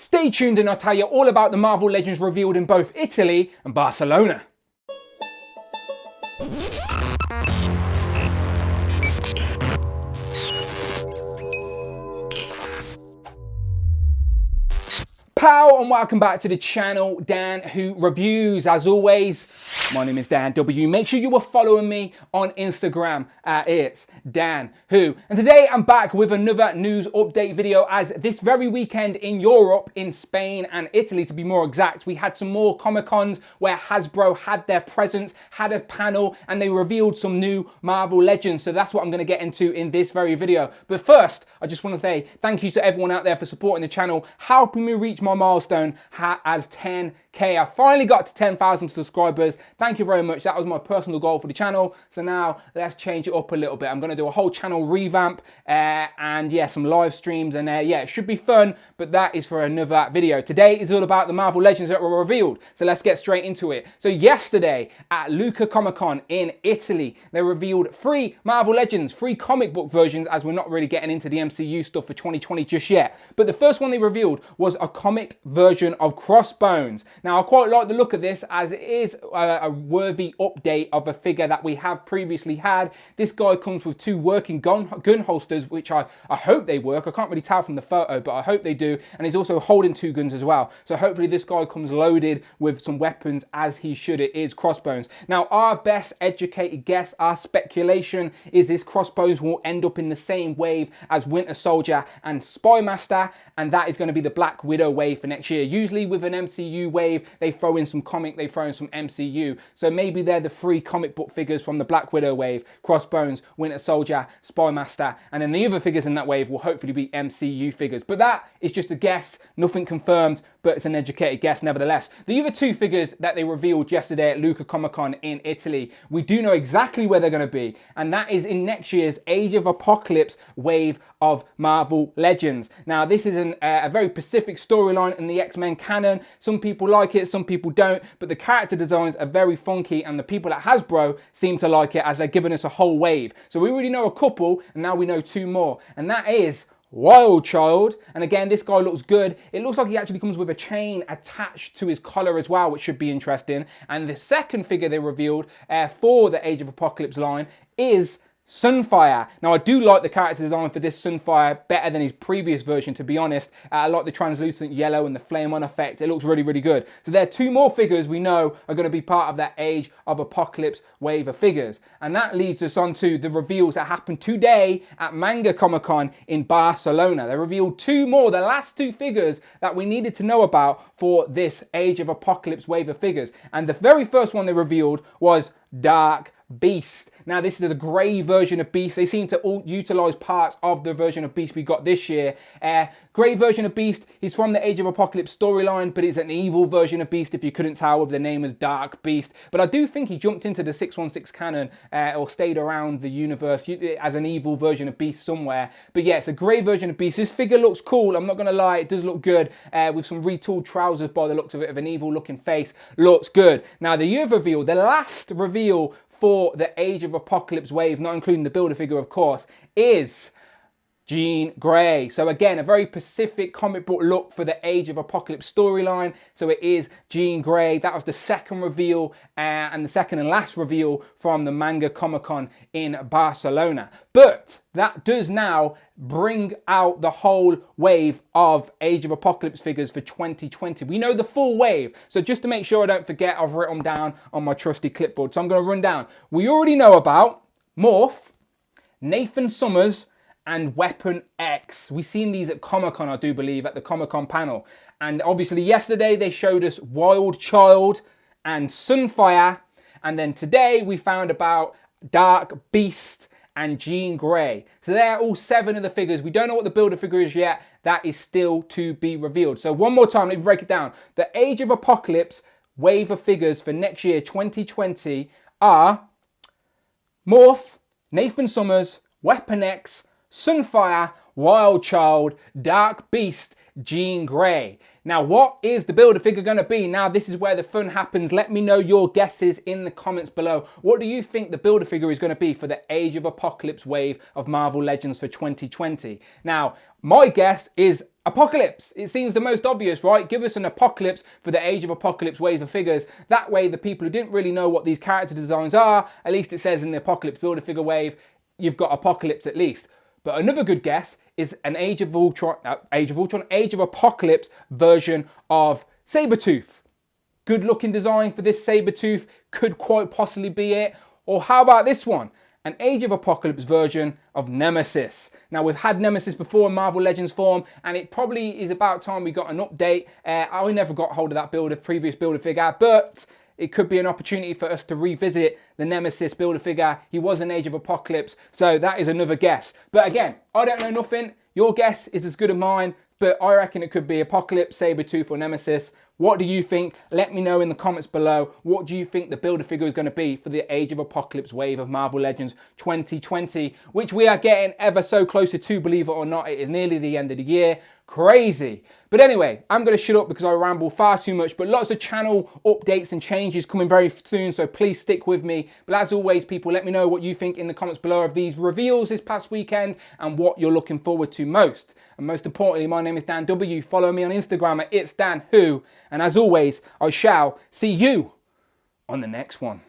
Stay tuned and I'll tell you all about the Marvel Legends revealed in both Italy and Barcelona. Pow and welcome back to the channel, Dan Who Reviews. As always, my name is Dan W. Make sure you are following me on Instagram at It's Dan Who. And today I'm back with another news update video, as this very weekend in Europe, in Spain and Italy to be more exact, we had some more Comic-Cons where Hasbro had their presence, had a panel, and they revealed some new Marvel Legends. So that's what I'm going to get into in this very video. But first, I just want to say thank you to everyone out there for supporting the channel, helping me reach my milestone as 10K. I finally got to 10,000 subscribers. Thank you very much. That was my personal goal for the channel. So now let's change it up a little bit. I'm going to do a whole channel revamp and yeah, some live streams, and yeah, it should be fun, but that is for another video. Today is all about the Marvel Legends that were revealed. So let's get straight into it. So yesterday at Lucca Comic-Con in Italy, they revealed 3 Marvel Legends, 3 comic book versions, as we're not really getting into the MCU stuff for 2020 just yet. But the first one they revealed was a comic version of Crossbones. Now I quite like the look of this, as it is a worthy update of a figure that we have previously had. This guy comes with 2 working gun holsters, which I hope they work. I can't really tell from the photo, but I hope they do. And he's also holding 2 guns as well. So hopefully this guy comes loaded with some weapons, as he should. It is Crossbones. Now our best educated guess, our speculation, is this Crossbones will end up in the same wave as Winter Soldier and Spy Master, and that is going to be the Black Widow wave for next year. Usually with an MCU wave, they throw in some comic, they throw in some MCU. So maybe they're the 3 comic book figures from the Black Widow wave: Crossbones, Winter Soldier, Spy Master, and then the other figures in that wave will hopefully be MCU figures. But that is just a guess, nothing confirmed, but it's an educated guess nevertheless. The other 2 figures that they revealed yesterday at Lucca Comic-Con in Italy, we do know exactly where they're going to be, and that is in next year's Age of Apocalypse wave of Marvel Legends. Now this is a very specific storyline in the X-Men canon. Some people like it, some people don't, but the character designs are very funky, and the people at Hasbro seem to like it, as they're giving us a whole wave. So we already know a couple, and now we know 2 more, and that is Wild Child. And again, this guy looks good. It looks like he actually comes with a chain attached to his collar as well, which should be interesting. And the second figure they revealed for the Age of Apocalypse line is Sunfire. Now I do like the character design for this Sunfire better than his previous version, to be honest. I like the translucent yellow and the flame on effect. It looks really, really good. So there are 2 more figures we know are going to be part of that Age of Apocalypse wave of figures. And that leads us on to the reveals that happened today at Manga Comic-Con in Barcelona. They revealed 2 more, the last 2 figures that we needed to know about for this Age of Apocalypse wave of figures. And the very first one they revealed was Dark Beast. Now this is a grey version of Beast. They seem to all utilise parts of the version of Beast we got this year. Grey version of Beast, he's from the Age of Apocalypse storyline, but it's an evil version of Beast, if you couldn't tell with the name as Dark Beast. But I do think he jumped into the 616 canon or stayed around the universe as an evil version of Beast somewhere. But yeah, it's a grey version of Beast. This figure looks cool, I'm not going to lie, it does look good, with some retooled trousers by the looks of it, of an evil looking face. Looks good. Now the other reveal, the last reveal for the Age of Apocalypse wave, not including the Build-A-Figure of course, is Jean Grey. So again, a very specific comic book look for the Age of Apocalypse storyline. So it is Jean Grey. That was the second reveal and the second and last reveal from the Manga Comic-Con in Barcelona. But that does now bring out the whole wave of Age of Apocalypse figures for 2020. We know the full wave. So just to make sure I don't forget, I've written them down on my trusty clipboard. So I'm going to run down. We already know about Morph, Nathan Summers, and Weapon X. We've seen these at Comic-Con, I do believe, at the Comic-Con panel. And obviously yesterday they showed us Wild Child and Sunfire. And then today we found about Dark Beast and Jean Grey. So they're all 7 of the figures. We don't know what the Build-A-Figure is yet. That is still to be revealed. So one more time, let me break it down. The Age of Apocalypse wave of figures for next year, 2020, are Morph, Nathan Summers, Weapon X, Sunfire, Wild Child, Dark Beast, Jean Grey. Now, what is the Build-A-Figure going to be? Now, this is where the fun happens. Let me know your guesses in the comments below. What do you think the Build-A-Figure is going to be for the Age of Apocalypse wave of Marvel Legends for 2020? Now, My guess is Apocalypse. It seems the most obvious, right? Give us an Apocalypse for the Age of Apocalypse wave of figures. That way, the people who didn't really know what these character designs are, at least it says in the Apocalypse Build-A-Figure wave, you've got Apocalypse at least. But another good guess is an Age of Apocalypse version of Sabretooth. Good looking design for this Sabretooth, could quite possibly be it. Or how about this one? An Age of Apocalypse version of Nemesis. Now, we've had Nemesis before in Marvel Legends form, and it probably is about time we got an update. I never got hold of that previous Build-A-Figure, but it could be an opportunity for us to revisit the Nemesis Build-A-Figure. He was an Age of Apocalypse, so that is another guess. But again, I don't know nothing. Your guess is as good as mine, but I reckon it could be Apocalypse, Sabretooth, or Nemesis. What do you think? Let me know in the comments below. What do you think the Build-A-Figure is going to be for the Age of Apocalypse wave of Marvel Legends 2020, which we are getting ever so closer to, believe it or not. It is nearly the end of the year. Crazy. But anyway, I'm going to shut up because I ramble far too much, but lots of channel updates and changes coming very soon, so please stick with me. But as always, people, let me know what you think in the comments below of these reveals this past weekend and what you're looking forward to most. And most importantly, my name is Dan W. Follow me on Instagram at itsdanwho. And as always, I shall see you on the next one.